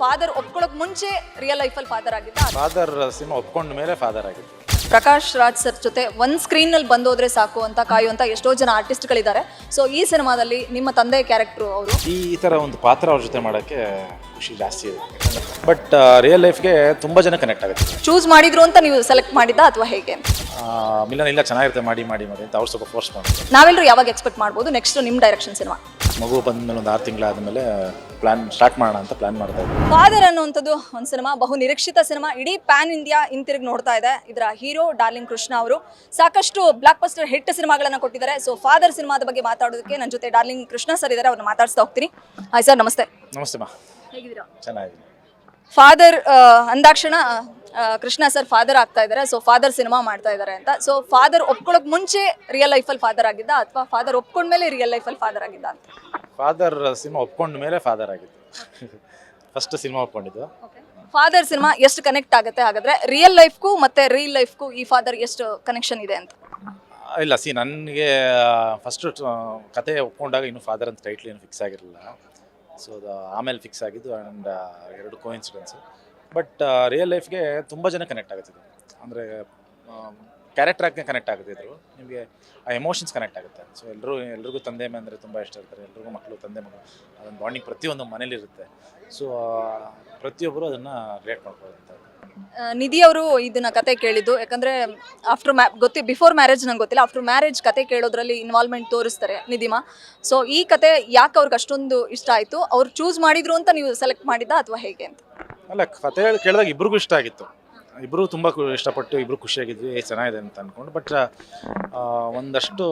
Father ಒಪ್ಕೊಳ್ಳೋಕೆ ಮುಂಚೆ real ಲೈಫಲ್ಲಿ father ಆಗಿದ್ದ? ಫಾದರ್ ಸಿನಿಮಾ ಒಪ್ಕೊಂಡ ಮೇಲೆ ಫಾದರ್ ಆಗಿತ್ತು. ಪ್ರಕಾಶ್ ರಾಜ್ ಸರ್ ಜೊತೆ ಒಂದು ಸ್ಕ್ರೀನಲ್ಲಿ ಬಂದೋದ್ರೆ ಸಾಕು ಅಂತ ಕಾಯುವಂಥ ಎಷ್ಟೋ ಜನ ಆರ್ಟಿಸ್ಟ್ಗಳಿದ್ದಾರೆ. ಸೊ ಈ ಸಿನಿಮಾದಲ್ಲಿ ನಿಮ್ಮ ತಂದೆ ಕ್ಯಾರೆಕ್ಟ್ರು ಅವರು ಈ ಥರ ಒಂದು ಪಾತ್ರ ಅವ್ರ ಜೊತೆ ಮಾಡೋಕ್ಕೆ ಖುಷಿ ಜಾಸ್ತಿ ಇದೆ. ಬಟ್ ರಿಯಲ್ ಲೈಫ್ಗೆ ತುಂಬ ಜನ ಕನೆಕ್ಟ್ ಆಗುತ್ತೆ. ಚೂಸ್ ಮಾಡಿದ್ರು ಅಂತ ನೀವು ಸೆಲೆಕ್ಟ್ ಮಾಡಿದ್ದ ಅಥವಾ ಹೇಗೆ ಅಂತ? ಮಿಲನ್ ಇಲ್ಲ ಚೆನ್ನಾಗಿರುತ್ತೆ ಮಾಡಿ ಅಂತ ಅವ್ರು ಸ್ವಲ್ಪ ಫೋರ್ಸ್ ಮಾಡ್ತಾರೆ. ನಾವೆಲ್ಲರೂ ಯಾವಾಗ ಎಕ್ಸ್ಪೆಕ್ಟ್ ಮಾಡ್ಬೋದು ನೆಕ್ಸ್ಟ್ ನಿಮ್ಮ ಡೈರೆಕ್ಷನ್ ಸಿನಿಮಾ? ಮಗು ಬಂದಮೇಲೆ ಒಂದು 6 ತಿಂಗಳಾದಮೇಲೆ ಪ್ಲಾನ್ ಸ್ಟಾರ್ಟ್ ಮಾಡೋಣ ಅಂತ ಪ್ಲಾನ್ ಮಾಡ್ತಾ ಇದ್ದೀವಿ. ಫಾದರ್ ಅನ್ನುವಂಥದ್ದು ಒಂದು ಸಿನಿಮಾ, ಬಹು ನಿರೀಕ್ಷಿತ ಸಿನಿಮಾ, ಇಡೀ ಪ್ಯಾನ್ ಇಂಡಿಯಾ ಹಿಂತಿರುಗಿ ನೋಡ್ತಾ ಇದೆ. ಇದರ ಹೀರೋ ಡಾರ್ಲಿಂಗ್ ಕೃಷ್ಣ ಅವರು ಸಾಕಷ್ಟು ಬ್ಲಾಕ್ ಬಸ್ಟರ್ ಹಿಟ್ ಸಿನಿಮಾಗಳನ್ನು ಕೊಟ್ಟಿದ್ದಾರೆ. ಸೊ ಫಾದರ್ ಸಿನಿಮಾದ ಬಗ್ಗೆ ಮಾತಾಡೋದಕ್ಕೆ ನನ್ನ ಜೊತೆ ಡಾರ್ಲಿಂಗ್ ಕೃಷ್ಣ ಸರ್ ಇದ್ದಾರೆ, ಅವ್ರನ್ನ ಮಾತಾಡ್ಸ್ತಾ ಹೋಗ್ತೀನಿ. ಹಾಯ್ ಸರ್, ನಮಸ್ತೆ. ನಮಸ್ತೆ ಮಾ, ಹೇಗಿದ್ದೀರಾ? ಚೆನ್ನಾಗಿದೆ. ಫಾದರ್ ಅಂದಾಕ್ಷಣ ಕೃಷ್ಣ ಸರ್ ಫಾದರ್ ಆಗ್ತಾ ಇದ್ದಾರೆ. ಸೊ ಫಾದರ್ ಸಿನಿಮಾ ಮಾಡ್ತಾ ಇದ್ದಾರೆ ಅಂತ. ಸೊ ಫಾದರ್ ಒಪ್ಕೊಳ್ಳೋಕೆ ಮುಂಚೆ ರಿಯಲ್ ಲೈಫಲ್ಲಿ ಫಾದರ್ ಆಗಿದ್ದ ಅಥವಾ ಫಾದರ್ ಒಪ್ಕೊಂಡ್ಮೇಲೆ ರಿಯಲ್ ಲೈಫಲ್ಲಿ ಫಾದರ್ ಆಗಿದ್ದ ಅಂತ? ಫಾದರ್ ಸಿನಿಮಾ ಒಪ್ಕೊಂಡ ಮೇಲೆ ಫಾದರ್ ಆಗಿತ್ತು. ಫಸ್ಟ್ ಸಿನಿಮಾ ಒಪ್ಕೊಂಡಿದ್ದು. ಫಾದರ್ ಸಿನಿಮಾ ಎಷ್ಟು ಕನೆಕ್ಟ್ ಆಗುತ್ತೆ ಹಾಗಾದ್ರೆ ರಿಯಲ್ ಲೈಫ್ಗೂ ಮತ್ತೆ ರಿಯಲ್ ಲೈಫ್ಗೂ ಈ ಫಾದರ್ ಎಷ್ಟು ಕನೆಕ್ಷನ್ ಇದೆ ಅಂತ? ಇಲ್ಲ ನನಗೆ ಫಸ್ಟು ಕತೆ ಒಪ್ಕೊಂಡಾಗ ಇನ್ನೂ ಫಾದರ್ ಅಂತ ಟೈಟ್ಲ್ ಏನು ಫಿಕ್ಸ್ ಆಗಿರಲಿಲ್ಲ. ಸೊ ಅದು ಆಮೇಲೆ ಫಿಕ್ಸ್ ಆಗಿದ್ದು. ಆ್ಯಂಡ್ ಎರಡು ಕೋಇನ್ಸಿಡೆನ್ಸು. ಬಟ್ ರಿಯಲ್ ಲೈಫ್ಗೆ ತುಂಬ ಜನ ಕನೆಕ್ಟ್ ಆಗುತ್ತೆ. ಅಂದರೆ ಕ್ಯಾರೆಕ್ಟರ್ ಆಗಿ ಕನೆಕ್ಟ್ ಆಗುತ್ತೆ. ಇದ್ರು ನಿಮಗೆ ಆ ಎಮೋಷನ್ಸ್ ಕನೆಕ್ಟ್ ಆಗುತ್ತೆ. ಸೊ ಎಲ್ರಿಗೂ ತಂದೆ ಅಂದರೆ ತುಂಬ ಇಷ್ಟ ಇರ್ತಾರೆ. ಎಲ್ರಿಗೂ ಮಕ್ಕಳು ತಂದೆ ಮಕ್ಕಳು ಅದೊಂದು ಬಾಂಡಿಂಗ್ ಪ್ರತಿಯೊಂದು ಮನೇಲಿರುತ್ತೆ. ಸೊ ಪ್ರತಿಯೊಬ್ಬರು ಅದನ್ನು ರಿಯಾಕ್ಟ್ ಮಾಡ್ಕೊಳ್ತಾರೆ. ನಿಧಿ ಅವರು ಇದನ್ನ ಕತೆ ಕೇಳಿದ್ದು ಯಾಕಂದ್ರೆ ಬಿಫೋರ್ ಮ್ಯಾರೇಜ್ ನಂಗೆ ಗೊತ್ತಿಲ್ಲ, ಆಫ್ಟರ್ ಮ್ಯಾರೇಜ್ ಕತೆ ಕೇಳೋದ್ರಲ್ಲಿ ಇನ್ವಾಲ್ವ್ಮೆಂಟ್ ತೋರಿಸ್ತಾರೆ ನಿಧಿಮಾ. ಸೊ ಈ ಕತೆ ಯಾಕೆ ಅವ್ರಿಗೆ ಅಷ್ಟೊಂದು ಇಷ್ಟ ಆಯಿತು? ಅವ್ರು ಚೂಸ್ ಮಾಡಿದ್ರು ಅಂತ ನೀವು ಸೆಲೆಕ್ಟ್ ಮಾಡಿದ್ದ ಅಥವಾ ಹೇಗೆ ಅಂತ? ಅಲ್ಲ, ಕತೆ ಕೇಳಿದಾಗ ಇಬ್ರಿಗೂ ಇಷ್ಟ ಆಗಿತ್ತು. ಇಬ್ಬರು ತುಂಬ ಇಷ್ಟಪಟ್ಟು ಇಬ್ಬರು ಖುಷಿಯಾಗಿದ್ವಿ, ಚೆನ್ನಾಗಿದೆ ಅಂತ ಅಂದ್ಕೊಂಡು. ಬಟ್ ಒಂದಷ್ಟು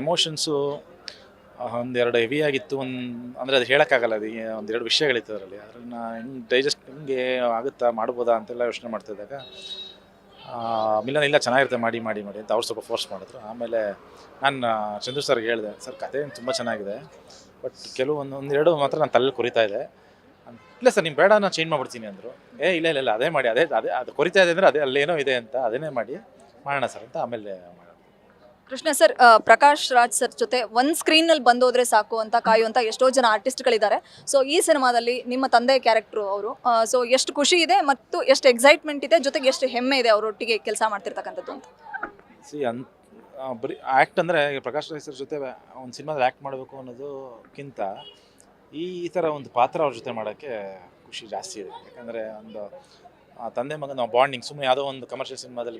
ಎಮೋಷನ್ಸು ಒಂದೆರಡು ಹೆವಿ ಆಗಿತ್ತು. ಅಂದರೆ ಅದು ಹೇಳೋಕ್ಕಾಗಲ್ಲ. ಅದು ಒಂದೆರಡು ವಿಷಯಗಳಿತ್ತು ಅದರಲ್ಲಿ. ಅದನ್ನು ಹಿಂಗೆ ಆಗುತ್ತಾ ಮಾಡ್ಬೋದಾ ಅಂತೆಲ್ಲ ಯೋಚನೆ ಮಾಡ್ತಿದ್ದಾಗ ಮಿಲನ್ ಇಲ್ಲ ಚೆನ್ನಾಗಿರುತ್ತೆ ಮಾಡಿ ಅಂತ ಅವ್ರು ಸ್ವಲ್ಪ ಫೋರ್ಸ್ ಮಾಡಿದ್ರು. ಆಮೇಲೆ ನಾನು ಚಂದ್ರು ಸರ್ಗೆ ಹೇಳಿದೆ, ಸರ್ ಕತೆ ತುಂಬ ಚೆನ್ನಾಗಿದೆ, ಬಟ್ ಒಂದೆರಡು ಮಾತ್ರ ನಾನು ತಲೆಯಲ್ಲಿ ಕೊರಿತಾ ಇದೆ. ಇಲ್ಲ ಸರ್, ನಿಮ್ಮ ಬೇಡ ನಾನು ಚೇಂಜ್ ಮಾಡ್ಬಿಡ್ತೀನಿ ಅಂದರು. ಇಲ್ಲ ಅದೇ ಮಾಡಿ, ಅದೇ ಅದು ಕೊರಿತಾ ಇದೆ ಅಂದರೆ ಅದೇ ಅಲ್ಲೇನೋ ಇದೆ ಅಂತ, ಅದನ್ನೇ ಮಾಡೋಣ ಸರ್ ಅಂತ ಆಮೇಲೆ ಕೃಷ್ಣ ಸರ್, ಪ್ರಕಾಶ್ ರಾಜ್ ಸರ್ ಜೊತೆ ಒಂದು ಸ್ಕ್ರೀನಲ್ಲಿ ಬಂದೋದ್ರೆ ಸಾಕು ಅಂತ ಕಾಯುವಂಥ ಎಷ್ಟೋ ಜನ ಆರ್ಟಿಸ್ಟ್ಗಳಿದ್ದಾರೆ. ಸೊ ಈ ಸಿನಿಮಾದಲ್ಲಿ ನಿಮ್ಮ ತಂದೆ ಕ್ಯಾರೆಕ್ಟ್ರು ಅವರು. ಸೊ ಎಷ್ಟು ಖುಷಿ ಇದೆ ಮತ್ತು ಎಷ್ಟು ಎಕ್ಸೈಟ್ಮೆಂಟ್ ಇದೆ, ಜೊತೆಗೆ ಎಷ್ಟು ಹೆಮ್ಮೆ ಇದೆ ಅವರೊಟ್ಟಿಗೆ ಕೆಲಸ ಮಾಡ್ತಿರ್ತಕ್ಕಂಥದ್ದು ಅಂತ? ಬರೀ ಆ್ಯಕ್ಟ್ ಅಂದರೆ ಪ್ರಕಾಶ್ ರಾಜ್ ಸರ್ ಜೊತೆ ಒಂದು ಸಿನಿಮಾದಲ್ಲಿ ಆ್ಯಕ್ಟ್ ಮಾಡಬೇಕು ಅನ್ನೋದಕ್ಕಿಂತ ಈ ಥರ ಒಂದು ಪಾತ್ರ ಅವ್ರ ಜೊತೆ ಮಾಡೋಕ್ಕೆ ಖುಷಿ ಜಾಸ್ತಿ ಇದೆ. ಯಾಕಂದರೆ ಒಂದು ತಂದೆ ಮಗನ ಬಾಂಡಿಂಗ್ ಸುಮ್ಮನೆ ಯಾವುದೋ ಒಂದು ಕಮರ್ಷಿಯಲ್ ಸಿನಿಮಾದಲ್ಲಿ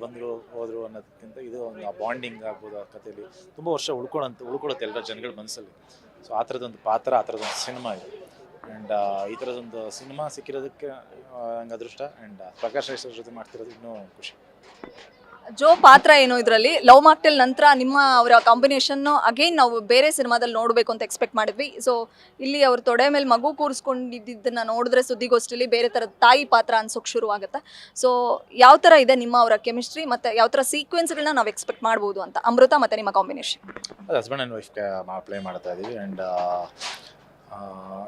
ಹೋದ್ರು ಅನ್ನೋದಕ್ಕಿಂತ ಇದು ಒಂದು ಬಾಂಡಿಂಗ್ ಆಗ್ಬೋದು. ಆ ಕಥೆಯಲ್ಲಿ ತುಂಬ ವರ್ಷ ಉಳ್ಕೊಳ್ಳುತ್ತೆ ಎಲ್ಲರ ಜನಗಳ ಮನಸ್ಸಲ್ಲಿ. ಸೊ ಆ ಥರದೊಂದು ಪಾತ್ರ, ಆ ಥರದೊಂದು ಸಿನಿಮಾ ಇದೆ. ಆ್ಯಂಡ್ ಈ ಥರದೊಂದು ಸಿನಿಮಾ ಸಿಕ್ಕಿರೋದಕ್ಕೆ ನಂಗೆ ಅದೃಷ್ಟ. ಆ್ಯಂಡ್ ಪ್ರಕಾಶ್ ರಾಜ್ ಸರ್ ಜೊತೆ ಮಾಡ್ತಿರೋದು ಇನ್ನೂ ಖುಷಿ. ಜೋ ಪಾತ್ರ ಏನು ಇದರಲ್ಲಿ? ಲವ್ ಮಾಕ್ಟೇಲ್ ನಂತರ ನಿಮ್ಮ ಅವರ ಕಾಂಬಿನೇಷನ್ ಅಗೇನ್ ನಾವು ಬೇರೆ ಸಿನಿಮಾದಲ್ಲಿ ನೋಡಬೇಕು ಅಂತ ಎಕ್ಸ್ಪೆಕ್ಟ್ ಮಾಡಿದ್ವಿ. ಸೊ ಇಲ್ಲಿ ಅವ್ರ ತೊಡೆ ಮೇಲೆ ಮಗು ಕೂರಿಸ್ಕೊಂಡಿದ್ದನ್ನ ನೋಡಿದ್ರೆ ಸುದ್ದಿಗೋಷ್ಠಿಯಲ್ಲಿ ಬೇರೆ ಥರದ ತಾಯಿ ಪಾತ್ರ ಅನ್ಸೋಕೆ ಶುರುವಾಗುತ್ತೆ. ಸೊ ಯಾವ ಥರ ಇದೆ ನಿಮ್ಮ ಅವರ ಕೆಮಿಸ್ಟ್ರಿ ಮತ್ತು ಯಾವ ಥರ ಸೀಕ್ವೆನ್ಸ್ಗಳನ್ನ ನಾವು ಎಕ್ಸ್ಪೆಕ್ಟ್ ಮಾಡ್ಬೋದು ಅಂತ ಅಮೃತ ಮತ್ತು ನಿಮ್ಮ ಕಾಂಬಿನೇಷನ್? ಅದು ಹಸ್ಬೆಂಡ್ ಆ್ಯಂಡ್ ವೈಫ್ಗೆ ಪ್ಲೇ ಮಾಡ್ತಾ ಇದ್ದೀವಿ. ಆ್ಯಂಡ್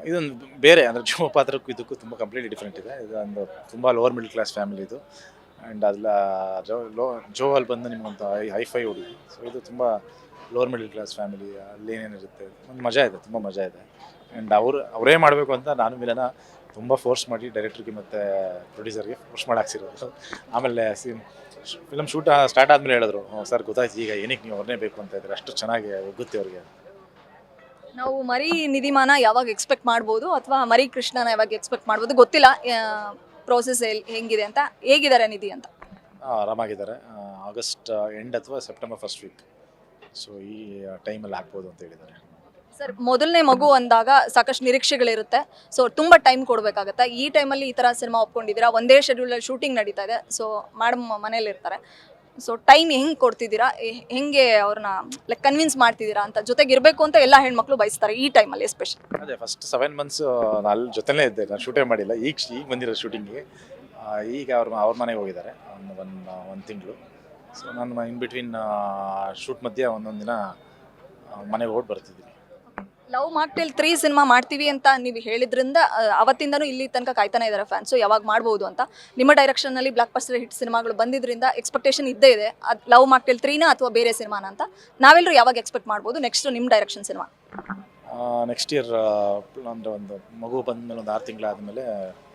ಇದೊಂದು ಬೇರೆ ಅಂದರೆ ಜೋ ಪಾತ್ರಕ್ಕೂ ಇದಕ್ಕೂ ತುಂಬ ಕಂಪ್ಲೀಟ್ಲಿ ಡಿಫ್ರೆಂಟ್ ಇದೆ. ಇದೊಂದು ತುಂಬ ಲೋವರ್ ಮಿಡಲ್ ಕ್ಲಾಸ್ ಫ್ಯಾಮಿಲಿ ಇದು. ಆ್ಯಂಡ್ ಅದೆಲ್ಲ ಜೋ ಅಲ್ಲಿ ಬಂದು ನಿಮಗೊಂದು ಹೈಫೈ ಹುಡುಗಿ. ಸೊ ಇದು ತುಂಬ ಲೋವರ್ ಮಿಡಲ್ ಕ್ಲಾಸ್ ಫ್ಯಾಮಿಲಿ. ಅಲ್ಲಿ ಏನೇನಿರುತ್ತೆ ಒಂದು ಮಜಾ ಇದೆ, ತುಂಬ ಮಜಾ ಇದೆ. ಆ್ಯಂಡ್ ಅವರೇ ಮಾಡಬೇಕು ಅಂತ ನಾನು ಮಿಲನ ತುಂಬ ಫೋರ್ಸ್ ಮಾಡಿ ಡೈರೆಕ್ಟ್ರಿಗೆ ಮತ್ತು ಪ್ರೊಡ್ಯೂಸರ್ಗೆ ಫೋರ್ಸ್ ಮಾಡಿ ಹಾಕ್ಸಿರೋದು. ಆಮೇಲೆ ಫಿಲಮ್ ಶೂಟ್ ಸ್ಟಾರ್ಟ್ ಆದಮೇಲೆ ಹೇಳಿದ್ರು, ಸರ್ ಗೊತ್ತಾಯ್ತು ಈಗ ಏನಕ್ಕೆ ನೀವು ಅವ್ರನ್ನೇ ಬೇಕು ಅಂತ ಇದ್ದಾರೆ, ಅಷ್ಟು ಚೆನ್ನಾಗಿ ಒಗ್ಗುತ್ತೆ ಅವ್ರಿಗೆ. ನಾವು ಮರಿ ನಿಧಿಮಾನ ಯಾವಾಗ ಎಕ್ಸ್ಪೆಕ್ಟ್ ಮಾಡ್ಬೋದು ಅಥವಾ ಮರಿ ಕೃಷ್ಣನ ಯಾವಾಗ ಎಕ್ಸ್ಪೆಕ್ಟ್ ಮಾಡ್ಬೋದು ಗೊತ್ತಿಲ್ಲ. ಪ್ರೋಸೆಸ್ ಹೆಂಗಿದೆ ಅಂತ, ಹೇಗಿದ್ದಾರೆ ನಿಧಿ ಅಂತ? ಆರಾಮಾಗಿದ್ದಾರೆ. ಆಗಸ್ಟ್ ಎಂಡ್ ಅಥವಾ ಸೆಪ್ಟೆಂಬರ್ ಫಸ್ಟ್ ವೀಕ್. ಸೊ ಈ ಟೈಮಲ್ಲಿ ಹಾಕ್ಬೋದು ಅಂತ ಹೇಳಿದ್ದಾರೆ. ಸರ್, ಮೊದಲನೇ ಮಗು ಅಂದಾಗ ಸಾಕಷ್ಟು ನಿರೀಕ್ಷೆಗಳಿರುತ್ತೆ. ಸೊ ತುಂಬ ಟೈಮ್ ಕೊಡಬೇಕಾಗತ್ತೆ. ಈ ಟೈಮಲ್ಲಿ ಈ ಥರ ಸಿನಿಮಾ ಒಪ್ಕೊಂಡಿದ್ದೀರಾ, ಒಂದೇ ಶೆಡ್ಯೂಲಲ್ಲಿ ಶೂಟಿಂಗ್ ನಡೀತಾ ಇದೆ. ಸೊ ಮೇಡಮ್ ಮನೇಲಿರ್ತಾರೆ. ಸೊ ಟೈಮ್ ಹೆಂಗೆ ಕೊಡ್ತಿದ್ದೀರಾ, ಹೆಂಗೆ ಅವ್ರನ್ನ ಕನ್ವಿನ್ಸ್ ಮಾಡ್ತಿದ್ದೀರಾ ಅಂತ? ಜೊತೆಗೆ ಇರಬೇಕು ಅಂತ ಎಲ್ಲ ಹೆಣ್ಮಕ್ಳು ಬಯಸ್ತಾರೆ ಈ ಟೈಮಲ್ಲಿ ಎಸ್ಪೆಷಲಿ. ಅದೇ ಫಸ್ಟ್ 7 months ನಾನು ಅಲ್ಲಿ ಜೊತೆಲೇ ಇದ್ದೆ. ನಾನು ಶೂಟೇ ಮಾಡಿಲ್ಲ. ಈಗ ಬಂದಿರೋ ಶೂಟಿಂಗಿಗೆ. ಈಗ ಅವ್ರ ಮನೆಗೆ ಹೋಗಿದ್ದಾರೆ ಒಂದು ತಿಂಗಳು. ಸೊ ನಾನು ಇನ್ ಬಿಟ್ವೀನ್ ಶೂಟ್ ಮಧ್ಯೆ ಒಂದೊಂದು ದಿನ ಮನೆಗೆ ಹೋಗಿ ಬರ್ತಿದ್ದೀನಿ. ಲವ್ ಮಾಕ್ಟೇಲ್ 3 ಸಿನಿಮಾ ಮಾಡ್ತೀವಿ ಅಂತ ನೀವು ಹೇಳಿದ್ರಿಂದ ಅವತ್ತಿಂದನೂ ಇಲ್ಲಿ ತನಕ ಕಾಯ್ತಾನೆ ಇದ್ದಾರೆ ಫ್ಯಾನ್ಸು ಯಾವಾಗ ಮಾಡ್ಬೋದು ಅಂತ. ನಿಮ್ಮ ಡೈರೆಕ್ಷನ್ನಲ್ಲಿ ಬ್ಲಾಕ್ ಬಸ್ಟರ್ ಹಿಟ್ ಸಿನಿಮಾಗಳು ಬಂದಿದ್ದರಿಂದ ಎಕ್ಸ್ಪೆಕ್ಟೇಷನ್ ಇದ್ದೇ ಇದೆ. ಅದು ಲವ್ ಮಾಕ್ಟೇಲ್ 3ನ ಅಥವಾ ಬೇರೆ ಸಿನಿಮಾನ ಅಂತ ನಾವೆಲ್ಲರೂ ಯಾವಾಗ ಎಕ್ಸ್ಪೆಕ್ಟ್ ಮಾಡ್ಬೋದು ನೆಕ್ಸ್ಟ್ ನಿಮ್ಮ ಡೈರೆಕ್ಷನ್ ಸಿನಿಮಾ? ನೆಕ್ಸ್ಟ್ ಇಯರ್ ಅಂದರೆ ಒಂದು ಮಗು ಬಂದಮೇಲೆ ಒಂದು 6 ತಿಂಗಳಾದಮೇಲೆ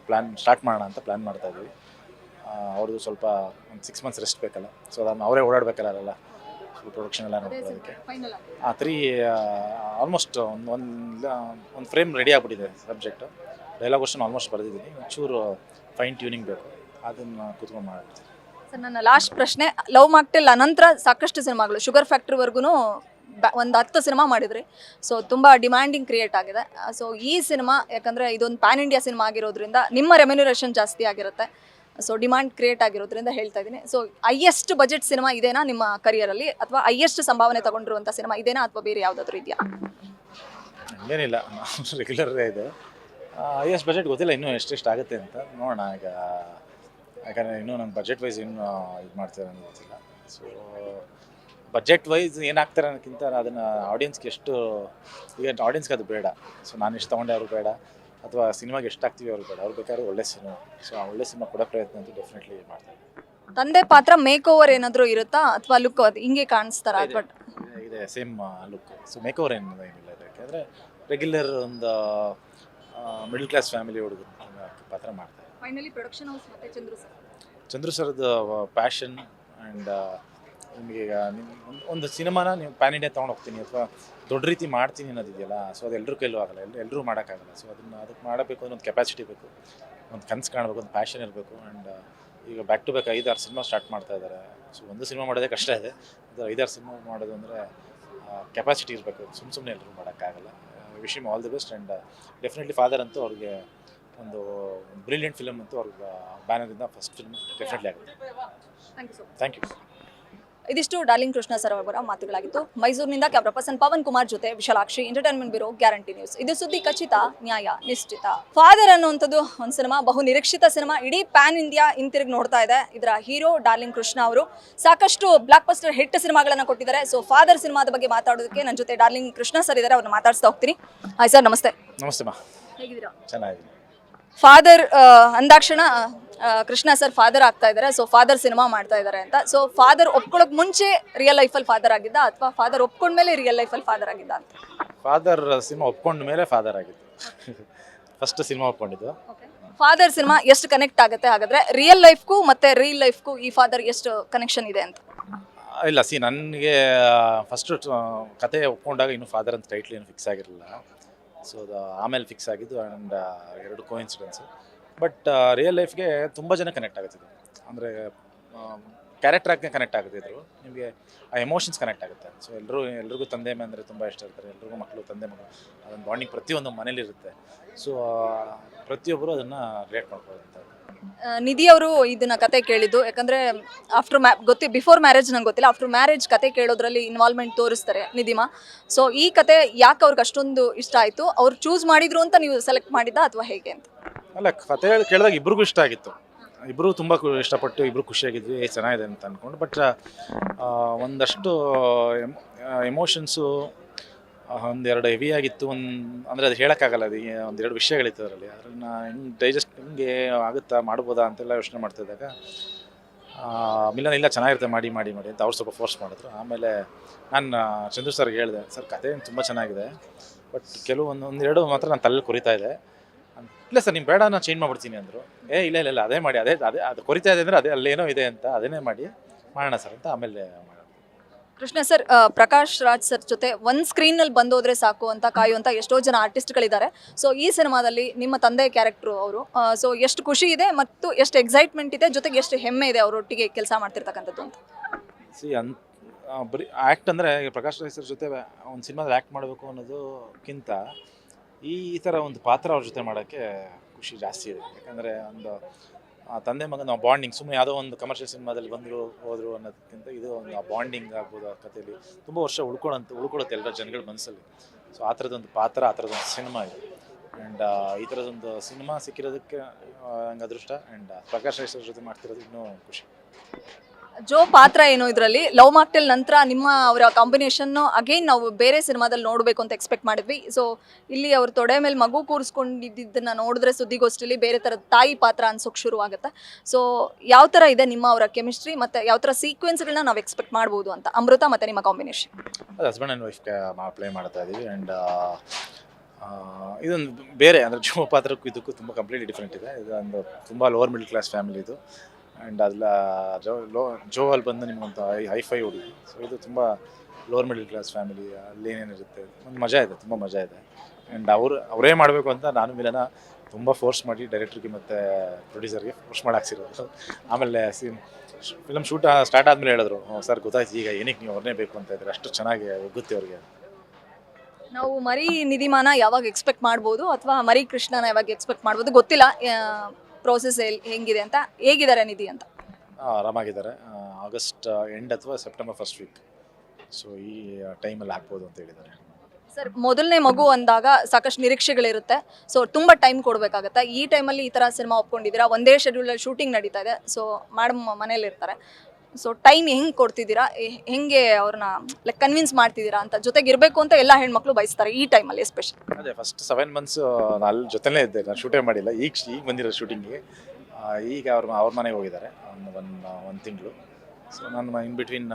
ಪ್ಲ್ಯಾನ್ ಸ್ಟಾರ್ಟ್ ಮಾಡೋಣ ಅಂತ ಪ್ಲ್ಯಾನ್ ಮಾಡ್ತಾಯಿದ್ವಿ. ಅವ್ರದ್ದು ಸ್ವಲ್ಪ ಒಂದು 6 ಮಂತ್ಸ್ ರೆಸ್ಟ್ ಬೇಕಲ್ಲ, ಸೊ ಅದನ್ನು ಅವರೇ ಓಡಾಡಬೇಕಲ್ಲ ಅಲ್ಲ, ಸೊ ಪ್ರೊಡಕ್ಷನ್ ಎಲ್ಲ ನೋಡ್ಕೊಳ್ಳೋದಕ್ಕೆ. 3 ಆಲ್ಮೋಸ್ಟ್ ಒಂದು ಫ್ರೇಮ್ ರೆಡಿ ಆಗಿಬಿಟ್ಟಿದೆ ಸಬ್ಜೆಕ್ಟು. ಡೈಲಾಗ್ ವರ್ಷನ್ ಆಲ್ಮೋಸ್ಟ್ ಬರೆದಿದ್ದೀನಿ, ಒಂಚೂರು ಫೈನ್ ಟ್ಯೂನಿಂಗ್ ಬೇಕು, ಅದನ್ನು ಕೂತ್ಕೊಂಡು ಮಾಡ್ಬಿಡ್ತೀನಿ. ಸರ್, ನನ್ನ ಲಾಸ್ಟ್ ಪ್ರಶ್ನೆ, ಲವ್ ಮಾಕ್ಟೇಲ್ ಅನಂತರ ಸಾಕಷ್ಟು ಸಿನಿಮಾಗಳು, ಶುಗರ್ ಫ್ಯಾಕ್ಟ್ರಿವರೆಗೂ ಒಂದು 10 ಸಿನಿಮಾ ಮಾಡಿದ್ರಿ. ಸೊ ತುಂಬ ಡಿಮ್ಯಾಂಡಿಂಗ್ ಕ್ರಿಯೇಟ್ ಆಗಿದೆ. ಸೊ ಈ ಸಿನಿಮಾ ಯಾಕಂದರೆ ಇದೊಂದು ಪ್ಯಾನ್ ಇಂಡಿಯಾ ಸಿನಿಮಾ ಆಗಿರೋದ್ರಿಂದ ನಿಮ್ಮ ರೆಮ್ಯುನರೇಷನ್ ಜಾಸ್ತಿ ಆಗಿರುತ್ತೆ. ಸೊ ಡಿಮ್ಯಾಂಡ್ ಕ್ರಿಯೇಟ್ ಆಗಿರೋದ್ರಿಂದ ಹೇಳ್ತಾ ಇದ್ದೀನಿ. ಸೊ ಹೈಯೆಸ್ಟ್ ಬಜೆಟ್ ಸಿನಿಮಾ ಇದೇನಾ ನಿಮ್ಮ ಕರಿಯರಲ್ಲಿ, ಅಥವಾ ಹೈಯೆಸ್ಟ್ ಸಂಭಾವನೆ ತಗೊಂಡಿರುವಂಥ ಸಿನಿಮಾ ಇದೇನಾ, ಅಥವಾ ಬೇರೆ ಯಾವುದಾದ್ರೂ ಇದೆಯಾ? ಹಂಗೇನಿಲ್ಲ, ರೆಗ್ಯುಲರ್ ಇದೆ. ಹೈಯೆಸ್ಟ್ ಬಜೆಟ್ ಗೊತ್ತಿಲ್ಲ ಇನ್ನೂ ಎಷ್ಟೆಷ್ಟು ಆಗುತ್ತೆ ಅಂತ ನೋಡೋಣ. ಈಗ ಯಾಕಂದರೆ ಇನ್ನೂ ನನ್ನ ಬಜೆಟ್ ವೈಸ್ ಇನ್ನೂ ಇದು ಮಾಡ್ತಾರೆ ಅನ್ನೋದು ಗೊತ್ತಿಲ್ಲ. ಸೊ ಬಜೆಟ್ ವೈಸ್ ಏನಾಗ್ತಾರೆ ಅನ್ನೋಕ್ಕಿಂತ ಅದನ್ನು ಆಡಿಯನ್ಸ್ಗೆ ಎಷ್ಟು, ಈಗ ಆಡಿಯನ್ಸ್ಗೆ ಅದು ಬೇಡ. ಸೊ ನಾನು ಎಷ್ಟು ತೊಗೊಂಡೆ ಅವ್ರಿಗೆ ಬೇಡ, ಅಥವಾ ಸಿನಿಮಾಗೆ ಎಷ್ಟು ಆಗ್ತೀವಿ ಅವ್ರಿಗೆ ಬೇಡ, ಅವ್ರು ಬೇಕಾದ್ರೆ ಒಳ್ಳೆ ಸಿನಿಮಾ. ಸೊ ಆ ಒಳ್ಳೆ ಸಿನಿಮಾ ಕೊಡೋ ಪ್ರಯತ್ನ ಅಂತೂ ಡೆಫಿನೆಟ್ಲಿ ಮಾಡ್ತಾರೆ. ತಂದೆ ಪಾತ್ರ ಮೇಕ್ ಓವರ್ ಏನಾದರೂ ಇರುತ್ತಾ, ಅಥವಾ ಲುಕ್ ಅದು ಹಿಂಗೆ ಕಾಣಿಸ್ತಾರ? ಬಟ್ ಇದೆ same look. So make over ಏನಿಲ್ಲ ಇದಕ್ಕೆ, ಅಂದರೆ ರೆಗ್ಯುಲರ್ ಒಂದು ಮಿಡಲ್ ಕ್ಲಾಸ್ ಫ್ಯಾಮಿಲಿ ಹುಡುಗರು ಪಾತ್ರ ಮಾಡ್ತಾರೆ. ಫೈನಲಿ ಪ್ರೊಡಕ್ಷನ್ ಹೌಸ್ ಮತ್ತು ಚಂದ್ರು ಸರ್ದು ಪ್ಯಾಷನ್ ಆ್ಯಂಡ್ ನಿಮಗೆ ಈಗ ಒಂದು ಸಿನಿಮಾನ ನೀವು ಪ್ಯಾನ್ ಇಂಡಿಯಾ ತೊಗೊಂಡು ಹೋಗ್ತೀನಿ ಅಥವಾ ದೊಡ್ಡ ರೀತಿ ಮಾಡ್ತೀನಿ ಅನ್ನೋದಿದೆಯಲ್ಲ, ಸೊ ಅದು ಎಲ್ಲರೂ ಕೈಲೂ ಆಗಲ್ಲ, ಎಲ್ಲರೂ ಮಾಡೋಕ್ಕಾಗಲ್ಲ. ಸೊ ಅದಕ್ಕೆ ಮಾಡಬೇಕು ಅನ್ನೋ ಒಂದು ಕೆಪಾಸಿಟಿ ಬೇಕು, ಒಂದು ಕನಸು ಕಾಣಬೇಕು, ಒಂದು ಪ್ಯಾಷನ್ ಇರಬೇಕು. ಆ್ಯಂಡ್ ಈಗ back to back 5-6 cinema start ಮಾಡ್ತಾ ಇದ್ದಾರೆ. ಸೊ ಒಂದು ಸಿನಿಮಾ ಮಾಡೋದೇ ಕಷ್ಟ ಇದೆ, ಅದು 5-6 ಸಿನಿಮಾ ಮಾಡೋದು ಅಂದರೆ ಕೆಪಾಸಿಟಿ ಇರಬೇಕು. ಸುಮ್ಮನೆ ಎಲ್ಲರೂ ಮಾಡೋಕ್ಕಾಗಲ್ಲ. Wish him all the best. And definitely father ಅಂತೂ ಅವ್ರಿಗೆ ಒಂದು ಬ್ರಿಲಿಯಂಟ್ ಫಿಲಮ್ ಅಂತೂ ಅವ್ರಿಗೆ ಬ್ಯಾನರಿಂದ ಫಸ್ಟ್ ಫಿಲ್ಮ್ ಡೆಫಿನೆಟ್ಲಿ ಆಗುತ್ತೆ. Thank you. ಇದಿಷ್ಟು ಡಾರ್ಲಿಂಗ್ ಕೃಷ್ಣ ಸರ್ ಅವರ ಮಾತುಗಳಾಗಿತ್ತು. ಮೈಸೂರಿನಿಂದ ಕ್ಯಾಮ್ರಾ ಪರ್ಸನ್ ಪವನ್ ಕುಮಾರ್ ಜೊತೆ Vishalakshi, entertainment bureau, guarantee news. ಇದು ಸುದ್ದಿ ಖಚಿತ, ನ್ಯಾಯ ನಿಶ್ಚಿತ. ಫಾದರ್ ಅನ್ನುವಂಥದ್ದು ಒಂದು ಸಿನಿಮಾ, ಬಹು ನಿರೀಕ್ಷಿತ ಸಿನಿಮಾ, ಇಡೀ ಪ್ಯಾನ್ ಇಂಡಿಯಾ ಹಿಂತಿರುಗಿ ನೋಡ್ತಾ ಇದೆ. ಇದರ ಹೀರೋ ಡಾರ್ಲಿಂಗ್ ಕೃಷ್ಣ ಅವರು ಸಾಕಷ್ಟು ಬ್ಲಾಕ್ ಬಸ್ಟರ್ ಹಿಟ್ ಸಿನಿಮಾಗಳನ್ನು ಕೊಟ್ಟಿದ್ದಾರೆ. ಸೊ ಫಾದರ್ ಸಿನಿಮಾದ ಬಗ್ಗೆ ಮಾತಾಡೋದಕ್ಕೆ ನನ್ನ ಜೊತೆ ಡಾರ್ಲಿಂಗ್ ಕೃಷ್ಣ ಸರ್ ಇದ್ದಾರೆ, ಅವ್ರನ್ನ ಮಾತಾಡ್ಸ್ತಾ ಹೋಗ್ತೀನಿ. ಹಾಯ್ ಸರ್, ನಮಸ್ತೆ. ನಮಸ್ತೆ ಮಾ, ಹೇಗಿದ್ದೀರಾ? ಚೆನ್ನಾಗಿದೆ. ಫಾದರ್ ಅಂದಾಕ್ಷಣ ಕೃಷ್ಣ ಸರ್ ಫಾದರ್ ಆಗ್ತಾ ಇದ್ದಾರೆ. ಸೊ ಫಾದರ್ ಸಿನಿಮಾ ಮಾಡ್ತಾ ಇದ್ದಾರೆ ಅಂತ. ಸೊ ಫಾದರ್ ಒಪ್ಕೊಳ್ಳೋಕೆ ಮುಂಚೆ ರಿಯಲ್ ಲೈಫಲ್ಲಿ ಫಾದರ್ ಆಗಿದ್ದ, ಅಥವಾ ಫಾದರ್ ಒಪ್ಕೊಂಡ್ಮೇಲೆ ರಿಯಲ್ ಲೈಫಲ್ಲಿ ಫಾದರ್ ಆಗಿದ್ದ ಅಂತ? ಫಾದರ್ ಸಿನಿಮಾ ಒಪ್ಕೊಂಡ ಮೇಲೆ ಫಾದರ್ ಆಗಿದ್ದು. ಫಸ್ಟ್ ಸಿನಿಮಾ ಒಪ್ಕೊಂಡಿದ್ದು. ಫಾದರ್ ಸಿನಿಮಾ ಎಷ್ಟು ಕನೆಕ್ಟ್ ಆಗುತ್ತೆ ಹಾಗಾದ್ರೆ ರಿಯಲ್ ಲೈಫ್ಗೂ ಮತ್ತೆ ರಿಯಲ್ ಲೈಫ್ಗೂ ಈ ಫಾದರ್ ಎಷ್ಟು ಕನೆಕ್ಷನ್ ಇದೆ ಅಂತ? ಇಲ್ಲ, ನನಗೆ ಫಸ್ಟು ಕತೆ ಒಪ್ಕೊಂಡಾಗ ಇನ್ನೂ ಫಾದರ್ ಅಂತ ಟೈಟ್ಲ್ ಏನು ಫಿಕ್ಸ್ ಆಗಿರಲಿಲ್ಲ. ಸೊ ಅದು ಆಮೇಲೆ ಫಿಕ್ಸ್ ಆಗಿದ್ದು. And 2 coincidence. ಬಟ್ ರಿಯಲ್ ಲೈಫ್ಗೆ ತುಂಬ ಜನ ಕನೆಕ್ಟ್ ಆಗುತ್ತಿದ್ದು, ಅಂದರೆ ಕ್ಯಾರೆಕ್ಟರ್ ಆಗಿ ಕನೆಕ್ಟ್ ಆಗುತ್ತಿದ್ರು. ನಿಮಗೆ ಆ ಎಮೋಷನ್ಸ್ ಕನೆಕ್ಟ್ ಆಗುತ್ತೆ. ಸೊ ಎಲ್ರಿಗೂ ತಂದೆ ಅಂದರೆ ತುಂಬ ಇಷ್ಟ ಇರ್ತಾರೆ. ಎಲ್ರಿಗೂ ಮಕ್ಕಳು ತಂದೆ ಮಗು ಅದೊಂದು ಬಾಂಡಿಂಗ್ ಪ್ರತಿಯೊಂದು ಮನೇಲಿರುತ್ತೆ. ಸೊ ಪ್ರತಿಯೊಬ್ಬರು ಅದನ್ನು ರಿಲೇಟ್ ಮಾಡ್ಕೊಳ್ತಾರೆ. ನಿಧಿ ಅವರು ಇದನ್ನ ಕತೆ ಕೇಳಿದ್ದು ಯಾಕಂದ್ರೆ ಆಫ್ಟರ್ ಬಿಫೋರ್ ಮ್ಯಾರೇಜ್ ನಂಗೆ ಗೊತ್ತಿಲ್ಲ, ಆಫ್ಟರ್ ಮ್ಯಾರೇಜ್ ಕತೆ ಕೇಳೋದ್ರಲ್ಲಿ ಇನ್ವಾಲ್ವ್ಮೆಂಟ್ ತೋರಿಸ್ತಾರೆ ನಿಧಿಮಾ. ಸೊ ಈ ಕತೆ ಯಾಕೆ ಅವ್ರಿಗೆ ಅಷ್ಟೊಂದು ಇಷ್ಟ ಆಯಿತು, ಅವ್ರು ಚೂಸ್ ಮಾಡಿದ್ರು ಅಂತ ನೀವು ಸೆಲೆಕ್ಟ್ ಮಾಡಿದ್ದ ಅಥವಾ ಹೇಗೆ ಅಂತ? ಅಲ್ಲ, ಕತೆ ಕೇಳಿದಾಗ ಇಬ್ರಿಗೂ ಇಷ್ಟ ಆಗಿತ್ತು. ಇಬ್ಬರು ತುಂಬ ಇಷ್ಟಪಟ್ಟು ಇಬ್ಬರು ಖುಷಿಯಾಗಿದ್ವಿ, ಚೆನ್ನಾಗಿದೆ ಅಂತ ಅಂದ್ಕೊಂಡು. ಬಟ್ ಒಂದಷ್ಟು ಎಮೋಷನ್ಸು ಒಂದೆರಡು ಹೆವಿ ಆಗಿತ್ತು. ಅಂದರೆ ಅದು ಹೇಳೋಕ್ಕಾಗಲ್ಲ, ಅದು ಒಂದೆರಡು ವಿಷಯಗಳಿತ್ತು ಅದರಲ್ಲಿ. ಅದನ್ನು ಹೆಂಗೆ ಆಗುತ್ತಾ, ಮಾಡ್ಬೋದಾ ಅಂತೆಲ್ಲ ಯೋಚನೆ ಮಾಡ್ತಿದ್ದಾಗ ಮಿಲನ್ ಇಲ್ಲ ಚೆನ್ನಾಗಿರುತ್ತೆ ಮಾಡಿ ಮಾಡಿ ಮಾಡಿ ಅಂತ ಅವ್ರು ಸ್ವಲ್ಪ ಫೋರ್ಸ್ ಮಾಡಿದ್ರು. ಆಮೇಲೆ ನಾನು ಚಂದ್ರು ಸರ್ಗೆ ಹೇಳಿದೆ, ಸರ್ ಕತೆ ತುಂಬ ಚೆನ್ನಾಗಿದೆ, ಬಟ್ ಒಂದೆರಡು ಮಾತ್ರ ನಾನು ತಲೆಯಲ್ಲಿ ಕೊರಿತಾ ಇದೆ. ಇಲ್ಲ ಸರ್, ನಿಮ್ಮ ಬೇಡ ನಾನು ಚೇಂಜ್ ಮಾಡ್ಬಿಡ್ತೀನಿ ಅಂದರು. ಇಲ್ಲ ಇಲ್ಲ ಇಲ್ಲ, ಅದೇ ಮಾಡಿ, ಅದೇ ಅದು ಕೊರಿತಾ ಇದೆ ಅಂದರೆ ಅದೇ ಅಲ್ಲೇನೋ ಇದೆ ಅಂತ, ಅದನ್ನೇ ಮಾಡೋಣ ಸರ್ ಅಂತ ಆಮೇಲೆ ಕೃಷ್ಣ ಸರ್ ಪ್ರಕಾಶ್ ರಾಜ್ ಸರ್ ಜೊತೆ ಒಂದು ಸ್ಕ್ರೀನಲ್ಲಿ ಬಂದೋದ್ರೆ ಸಾಕು ಅಂತ ಕಾಯುವಂಥ ಎಷ್ಟೋ ಜನ ಆರ್ಟಿಸ್ಟ್ಗಳಿದ್ದಾರೆ. ಸೊ ಈ ಸಿನಿಮಾದಲ್ಲಿ ನಿಮ್ಮ ತಂದೆ ಕ್ಯಾರೆಕ್ಟ್ರು ಅವರು, ಸೊ ಎಷ್ಟು ಖುಷಿ ಇದೆ ಮತ್ತು ಎಷ್ಟು ಎಕ್ಸೈಟ್ಮೆಂಟ್ ಇದೆ, ಜೊತೆಗೆ ಎಷ್ಟು ಹೆಮ್ಮೆ ಇದೆ ಅವರೊಟ್ಟಿಗೆ ಕೆಲಸ ಮಾಡ್ತಿರ್ತಕ್ಕಂಥದ್ದು ಅಂತ? ಬರೀ ಆ್ಯಕ್ಟ್ ಅಂದರೆ ಪ್ರಕಾಶ್ ರಾಜ್ ಸರ್ ಜೊತೆ ಒಂದು ಸಿನಿಮಾದಲ್ಲಿ ಆ್ಯಕ್ಟ್ ಮಾಡಬೇಕು ಅನ್ನೋದಕ್ಕಿಂತ ಈ ಥರ ಒಂದು ಪಾತ್ರ ಅವ್ರ ಜೊತೆ ಮಾಡೋಕ್ಕೆ ಖುಷಿ ಜಾಸ್ತಿ ಇದೆ. ಯಾಕಂದರೆ ಒಂದು ತಂದೆ ಮಗ ನಾವು ಬಾಂಡಿಂಗ್, ಸುಮ್ಮನೆ ಯಾವುದೋ ಒಂದು ಕಮರ್ಷಿಯಲ್ ಸಿನಿಮಾದಲ್ಲಿ ಹೋದ್ರು ಅನ್ನೋದಕ್ಕಿಂತ ಇದು ಒಂದು ಆ ಬಾಂಡಿಂಗ್ ಆಗ್ಬೋದು. ಆ ಕಥೆಯಲ್ಲಿ ತುಂಬ ವರ್ಷ ಉಳ್ಕೊಳ್ಳುತ್ತೆ ಎಲ್ಲರ ಜನಗಳ ಮನಸ್ಸಲ್ಲಿ. ಸೊ ಆ ಥರದೊಂದು ಪಾತ್ರ, ಆ ಥರದೊಂದು ಸಿನಿಮಾ ಇದೆ. ಆ್ಯಂಡ್ ಈ ಥರದೊಂದು ಸಿನಿಮಾ ಸಿಕ್ಕಿರೋದಕ್ಕೆ ನಂಗೆ ಅದೃಷ್ಟ. ಆ್ಯಂಡ್ ಪ್ರಕಾಶ್ ರಾಜ್ ಜೊತೆ ಮಾಡ್ತಿರೋದು ಇನ್ನೂ ಖುಷಿ. ಜೋ ಪಾತ್ರ ಏನು ಇದರಲ್ಲಿ ಲವ್ ಮಾಕ್ಟೆಲ್ ನಂತರ ನಿಮ್ಮ ಅವರ ಕಾಂಬಿನೇಷನ್ ಅಗೇನ್ ನಾವು ಬೇರೆ ಸಿನಿಮಾದಲ್ಲಿ ನೋಡಬೇಕು ಅಂತ ಎಕ್ಸ್ಪೆಕ್ಟ್ ಮಾಡಿದ್ವಿ. ಸೊ ಇಲ್ಲಿ ಅವ್ರ ತೊಡೆ ಮೇಲೆ ಮಗು ಕೂರಿಸ್ಕೊಂಡಿದ್ದನ್ನ ನೋಡಿದ್ರೆ ಸುದ್ದಿಗೋಷ್ಠಿಲಿ ಬೇರೆ ಥರದ ತಾಯಿ ಪಾತ್ರ ಅನ್ಸೋಕೆ ಶುರು ಆಗುತ್ತೆ. ಸೊ ಯಾವ ಥರ ಇದೆ ನಿಮ್ಮ ಅವರ ಕೆಮಿಸ್ಟ್ರಿ ಮತ್ತು ಯಾವ ಥರ ಸೀಕ್ವೆನ್ಸ್ಗಳನ್ನ ನಾವು ಎಕ್ಸ್ಪೆಕ್ಟ್ ಮಾಡ್ಬೋದು ಅಂತ ಅಮೃತ ಮತ್ತು ನಿಮ್ಮ ಕಾಂಬಿನೇಷನ್? ಅದು ಹಸ್ಬೆಂಡ್ ಆ್ಯಂಡ್ ವೈಫ್ ಪ್ಲೇ ಮಾಡ್ತಾ ಇದ್ದೀವಿ. ಆ್ಯಂಡ್ ಇದೊಂದು ಬೇರೆ ಅಂದರೆ ಜೋ ಪಾತ್ರಕ್ಕೂ ಇದಕ್ಕೂ ತುಂಬ ಕಂಪ್ಲೀಟ್ಲಿ ಡಿಫ್ರೆಂಟ್ ಇದೆ. ಇದೊಂದು ತುಂಬ ಲೋವರ್ ಮಿಡಲ್ ಕ್ಲಾಸ್ ಫ್ಯಾಮಿಲಿ ಇದು. ಆ್ಯಂಡ್ ಅದೆಲ್ಲ ಜೋ ಅಲ್ಲಿ ಬಂದು ನಿಮ್ಗೊಂದು ಹೈಫೈ ಹುಡುಗಿ. ಸೊ ಇದು ತುಂಬ ಲೋವರ್ ಮಿಡಲ್ ಕ್ಲಾಸ್ ಫ್ಯಾಮಿಲಿ, ಅಲ್ಲಿ ಏನೇನಿರುತ್ತೆ ಒಂದು ಮಜಾ ಇದೆ, ತುಂಬ ಮಜಾ ಇದೆ. ಆ್ಯಂಡ್ ಅವರೇ ಮಾಡಬೇಕು ಅಂತ ನಾನು ಮಿಲನ ತುಂಬ ಫೋರ್ಸ್ ಮಾಡಿ ಡೈರೆಕ್ಟ್ರಿಗೆ ಮತ್ತು ಪ್ರೊಡ್ಯೂಸರ್ಗೆ ಫೋರ್ಸ್ ಮಾಡಿ ಹಾಕ್ಸಿರೋದು. ಆಮೇಲೆ ಫಿಲಮ್ ಶೂಟ್ ಸ್ಟಾರ್ಟ್ ಆದಮೇಲೆ ಹೇಳಿದ್ರು, ಸರ್ ಗೊತ್ತಾಯ್ತು ಈಗ ಏನಕ್ಕೆ ನೀವು ಅವ್ರನ್ನೇ ಬೇಕು ಅಂತ ಇದ್ದಾರೆ, ಅಷ್ಟು ಚೆನ್ನಾಗಿ ಒಗ್ಗುತ್ತೆ ಅವ್ರಿಗೆ. ನಾವು ಮರಿ ನಿಧಿಮಾನ ಯಾವಾಗ ಎಕ್ಸ್ಪೆಕ್ಟ್ ಮಾಡ್ಬೋದು ಅಥವಾ ಮರಿ ಕೃಷ್ಣನ ಯಾವಾಗ ಎಕ್ಸ್ಪೆಕ್ಟ್ ಮಾಡ್ಬೋದು ಗೊತ್ತಿಲ್ಲ. ಪ್ರೋಸೆಸ್ ಹೆಂಗಿದೆ ಅಂತ, ಹೇಗಿದ್ದಾರೆ ನಿಧಿ ಅಂತ? ಆರಾಮಾಗಿದ್ದಾರೆ. ಆಗಸ್ಟ್ ಎಂಡ್ ಅಥವಾ ಸೆಪ್ಟೆಂಬರ್ ಫಸ್ಟ್ ವೀಕ್, ಸೊ ಈ ಟೈಮಲ್ಲಿ ಹಾಕ್ಬೋದು ಅಂತ ಹೇಳಿದ್ದಾರೆ. ಸರ್, ಮೊದಲನೇ ಮಗು ಅಂದಾಗ ಸಾಕಷ್ಟು ನಿರೀಕ್ಷೆಗಳಿರುತ್ತೆ. ಸೊ ತುಂಬ ಟೈಮ್ ಕೊಡಬೇಕಾಗತ್ತೆ. ಈ ಟೈಮಲ್ಲಿ ಈ ಥರ ಸಿನಿಮಾ ಒಪ್ಕೊಂಡಿದ್ದೀರಾ, ಒಂದೇ ಶೆಡ್ಯೂಲಲ್ಲಿ ಶೂಟಿಂಗ್ ನಡೀತಾ ಇದೆ. ಸೊ ಮೇಡಮ್ ಮನೇಲಿರ್ತಾರೆ. ಸೊ ಟೈಮ್ ಹೆಂಗೆ ಕೊಡ್ತಿದ್ದೀರಾ, ಹೆಂಗೆ ಅವ್ರನ್ನ ಲೈಕ್ ಕನ್ವಿನ್ಸ್ ಮಾಡ್ತಿದ್ದೀರಾ ಅಂತ? ಜೊತೆಗೆ ಇರಬೇಕು ಅಂತ ಎಲ್ಲ ಹೆಣ್ಮಕ್ಳು ಬಯಸ್ತಾರೆ ಈ ಟೈಮಲ್ಲಿ ಎಸ್ಪೆಷಲಿ. ಅದೇ ಫಸ್ಟ್ 7 months ನಾನು ಅಲ್ಲಿ ಜೊತೆಲೇ ಇದ್ದೆ, ನಾನು ಶೂಟೇ ಮಾಡಿಲ್ಲ. ಈಗ ಬಂದಿರೋ ಶೂಟಿಂಗಿಗೆ. ಈಗ ಅವ್ರ ಮನೆಗೆ ಹೋಗಿದ್ದಾರೆ ಒಂದು ತಿಂಗಳು. ಸೊ ನಾನು ಇನ್ ಬಿಟ್ವೀನ್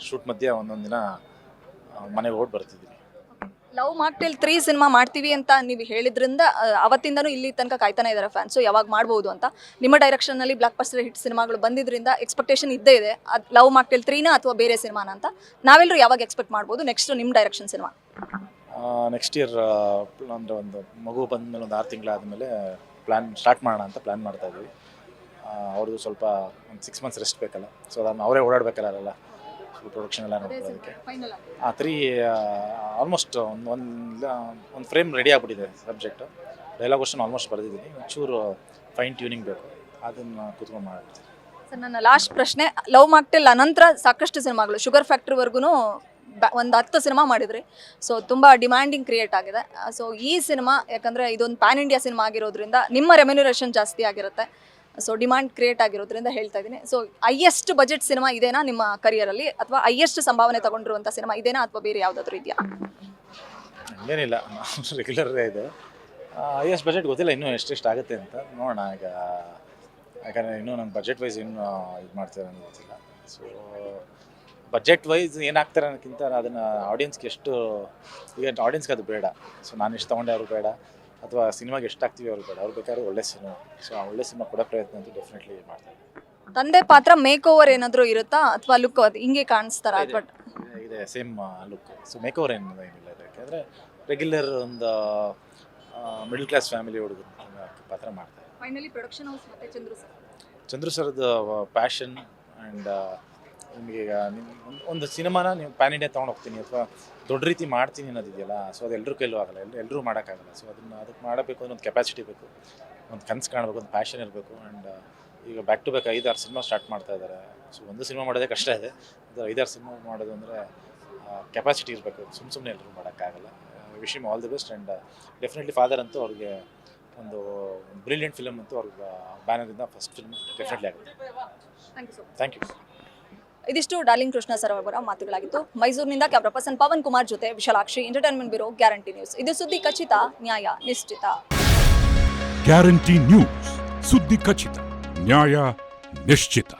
ಶೂಟ್ ಮಧ್ಯೆ ಒಂದೊಂದು ದಿನ ಮನೆಗೆ ಹೋಗಿ ಬರ್ತಿದ್ದೀನಿ. ಲವ್ ಮಾಕ್ಟೆಲ್ 3 ಸಿನಿಮಾ ಮಾಡ್ತೀವಿ ಅಂತ ನೀವು ಹೇಳಿದ್ರಿಂದ ಅವತ್ತಿಂದನೂ ಇಲ್ಲಿ ತನಕ ಕಾಯ್ತಾನೆ ಇದ್ದಾರೆ ಫ್ಯಾನ್ಸು ಯಾವಾಗ ಮಾಡ್ಬೋದು ಅಂತ. ನಿಮ್ಮ ಡೈರೆಕ್ಷನ್ನಲ್ಲಿ ಬ್ಲಾಕ್ ಬಸ್ಟರ್ ಹಿಟ್ ಸಿನಿಮಾಗಳು ಬಂದಿದ್ದರಿಂದ ಎಕ್ಸ್ಪೆಕ್ಟೇಷನ್ ಇದ್ದೇ ಇದೆ. ಅದು ಲವ್ ಮಾಕ್ಟೆಲ್ 3ನ ಅಥವಾ ಬೇರೆ ಸಿನಿಮಾನ ಅಂತ ನಾವೆಲ್ಲರೂ ಯಾವಾಗ ಎಕ್ಸ್ಪೆಕ್ಟ್ ಮಾಡ್ಬೋದು ನೆಕ್ಸ್ಟ್ ನಿಮ್ಮ ಡೈರೆಕ್ಷನ್ ಸಿನಿಮಾ? ನೆಕ್ಸ್ಟ್ ಇಯರ್ ಅಂದರೆ ಒಂದು ಮಗು ಬಂದಮೇಲೆ ಒಂದು 6 ತಿಂಗಳಾದಮೇಲೆ ಸ್ಟಾರ್ಟ್ ಮಾಡೋಣ ಅಂತ ಪ್ಲ್ಯಾನ್ ಮಾಡ್ತಾ ಇದ್ದೀವಿ. ಅವ್ರದ್ದು ಸ್ವಲ್ಪ ಒಂದು 6 months ರೆಸ್ಟ್ ಬೇಕಲ್ಲ, ಸೊ ಅದನ್ನು ಅವರೇ ಓಡಾಡಬೇಕಲ್ಲ ಅಲ್ಲ, ಪ್ರೊಡಕ್ಷನ್ ಎಲ್ಲ ನೋಡ್ಕೊಳ್ಳೋದಕ್ಕೆ. 3 ಆಲ್ಮೋಸ್ಟ್ ಒಂದು ಫ್ರೇಮ್ ರೆಡಿ ಆಗಿಬಿಟ್ಟಿದೆ. ಸಬ್ಜೆಕ್ಟ್ ಡೈಲಾಗ್ ವರ್ಷನ್ ಆಲ್ಮೋಸ್ಟ್ ಬರೆದಿದ್ದೀನಿ. ಒಂಚೂರು ಫೈನ್ ಟ್ಯೂನಿಂಗ್ ಬೇಕು, ಅದನ್ನು ಕೂತ್ಕೊಂಡು ಮಾಡ್ತೀನಿ. ಸರ್, ನನ್ನ ಲಾಸ್ಟ್ ಪ್ರಶ್ನೆ, ಲವ್ ಮಾಕ್ಟೆಲ್ ಅನಂತರ ಸಾಕಷ್ಟು ಸಿನಿಮಾಗಳು ಶುಗರ್ ಫ್ಯಾಕ್ಟ್ರಿವರೆಗೂ ಒಂದು 10 ಸಿನಿಮಾ ಮಾಡಿದ್ರಿ. ಸೊ ತುಂಬ ಡಿಮ್ಯಾಂಡಿಂಗ್ ಕ್ರಿಯೇಟ್ ಆಗಿದೆ. ಸೊ ಈ ಸಿನಿಮಾ ಯಾಕಂದರೆ ಇದೊಂದು ಪ್ಯಾನ್ ಇಂಡಿಯಾ ಸಿನಿಮಾ ಆಗಿರೋದ್ರಿಂದ ನಿಮ್ಮ ರೆಮ್ಯುನರೇಷನ್ ಜಾಸ್ತಿ ಆಗಿರುತ್ತೆ. ಸೊ ಡಿಮ್ಯಾಂಡ್ ಕ್ರಿಯೇಟ್ ಆಗಿರೋದ್ರಿಂದ ಹೇಳ್ತಾ ಇದ್ದೀನಿ. ಸೊ ಹೈಯೆಸ್ಟ್ ಬಜೆಟ್ ಸಿನಿಮಾ ಇದೇನಾ ನಿಮ್ಮ ಕರಿಯರಲ್ಲಿ, ಅಥವಾ ಹೈಯೆಸ್ಟ್ ಸಂಭಾವನೆ ತಗೊಂಡಿರುವಂಥ ಸಿನಿಮಾ ಇದೇನಾ ಅಥವಾ ಬೇರೆ ಯಾವುದಾದ್ರೂ ಇದೆಯಾ? ಹಂಗೇನಿಲ್ಲ, ರೆಗ್ಯುಲರ್ ಇದೆ. ಹೈಯೆಸ್ಟ್ ಬಜೆಟ್ ಗೊತ್ತಿಲ್ಲ ಇನ್ನೂ ಎಷ್ಟೆಷ್ಟು ಆಗುತ್ತೆ ಅಂತ ನೋಡೋಣ. ಈಗ ಯಾಕಂದರೆ ಇನ್ನೂ ನನ್ನ ಬಜೆಟ್ ವೈಸ್ ಇನ್ನೂ ಇದು ಮಾಡ್ತಾರೆ ಅನ್ನೋದು ಗೊತ್ತಿಲ್ಲ. ಸೊ ಬಜೆಟ್ ವೈಸ್ ಏನಾಗ್ತಾರೆ ಅನ್ನೋಕ್ಕಿಂತ ಅದನ್ನು ಆಡಿಯನ್ಸ್ಗೆ ಎಷ್ಟು, ಈಗ ಆಡಿಯನ್ಸ್ಗೆ ಅದು ಬೇಡ. ಸೊ ನಾನು ಎಷ್ಟು ತೊಗೊಂಡೆ ಅವ್ರು ಬೇಡ, ಅಥವಾ ಸಿನಿಮಾಗೆ ಎಷ್ಟು ಆಗ್ತೀವಿ ಅವ್ರು ಬೇಡ. ಅವ್ರು ಬೇಕಾದ್ರೆ ಒಳ್ಳೆ ಸಿನಿಮಾ. ಸೊ ಆ ಒಳ್ಳೆ ಸಿನಿಮಾ ಕೊಡೋ ಪ್ರಯತ್ನ ಅಂತೂ ಡೆಫಿನೆಟ್ಲಿ ಮಾಡ್ತಾರೆ. ತಂದೆ ಪಾತ್ರ ಮೇಕ್ ಓವರ್ ಏನಾದರೂ ಇರುತ್ತಾ ಅಥವಾ ಲುಕ್ ಅದು ಹಿಂಗೆ ಕಾಣಿಸ್ತಾರ? ಬಟ್ ಇದೆ same look. So make over ಏನಿಲ್ಲ ಯಾಕೆಂದರೆ ರೆಗ್ಯುಲರ್ ಒಂದು ಮಿಡಲ್ ಕ್ಲಾಸ್ ಫ್ಯಾಮಿಲಿ ಹುಡುಗ ಪಾತ್ರ ಮಾಡ್ತಾರೆ. ಫೈನಲಿ ಪ್ರೊಡಕ್ಷನ್ ಹೌಸ್ ಮತ್ತು ಚಂದ್ರು ಸರ್ದು ಪ್ಯಾಷನ್ ಆ್ಯಂಡ್ ನಿಮಗೆ ಈಗ ಒಂದು ಸಿನಿಮಾನ ನೀವು ಪ್ಯಾನ್ ಇಂಡಿಯಾ ತೊಗೊಂಡು ಹೋಗ್ತೀನಿ ಅಥವಾ ದೊಡ್ಡ ರೀತಿ ಮಾಡ್ತೀನಿ ಅನ್ನೋದಿದೆಯಲ್ಲ, ಸೊ ಅದು ಎಲ್ಲರೂ ಕೈಲೂ ಆಗಲ್ಲ, ಎಲ್ಲರೂ ಮಾಡೋಕ್ಕಾಗಲ್ಲ. ಸೊ ಅದಕ್ಕೆ ಮಾಡಬೇಕು ಅನ್ನೋ ಒಂದು ಕೆಪಾಸಿಟಿ ಬೇಕು, ಒಂದು ಕನಸು ಕಾಣಬೇಕು, ಒಂದು ಪ್ಯಾಷನ್ ಇರಬೇಕು. ಆ್ಯಂಡ್ ಈಗ back to back 5-6 cinema start ಮಾಡ್ತಾ ಇದ್ದಾರೆ. ಸೊ ಒಂದು ಸಿನಿಮಾ ಮಾಡೋದೇ ಕಷ್ಟ ಇದೆ. ಅದು 5-6 ಸಿನಿಮಾ ಮಾಡೋದು ಅಂದರೆ ಕೆಪಾಸಿಟಿ ಇರಬೇಕು. ಸುಮ್ಮನೆ ಎಲ್ಲರೂ ಮಾಡೋಕ್ಕಾಗಲ್ಲ. Wish him all the best. And definitely father ಅಂತೂ ಅವ್ರಿಗೆ ಒಂದು ಬ್ರಿಲಿಯಂಟ್ ಫಿಲಮ್ ಅಂತೂ ಅವ್ರಿಗೆ ಬ್ಯಾನರಿಂದ ಫಸ್ಟ್ ಫಿಲ್ಮ್ ಡೆಫಿನೆಟ್ಲಿ ಆಗುತ್ತೆ. Thank you. ಇದಿಷ್ಟು ಡಾರ್ಲಿಂಗ್ ಕೃಷ್ಣ ಸರ್ ಅವರ ಮಾತುಗಳಾಗಿತ್ತು. ಮೈಸೂರಿನಿಂದ ಕ್ಯಾಮ್ರಾ ಪರ್ಸನ್ ಪವನ್ ಕುಮಾರ್ ಜೊತೆ Vishalakshi, entertainment bureau, guarantee news. ಇದು ಸುದ್ದಿ ಖಚಿತ, ನ್ಯಾಯ ನಿಶ್ಚಿತ. ಗ್ಯಾರಂಟಿ ನ್ಯೂಸ್, ಸುದ್ದಿ ಖಚಿತ, ನ್ಯಾಯ ನಿಶ್ಚಿತ.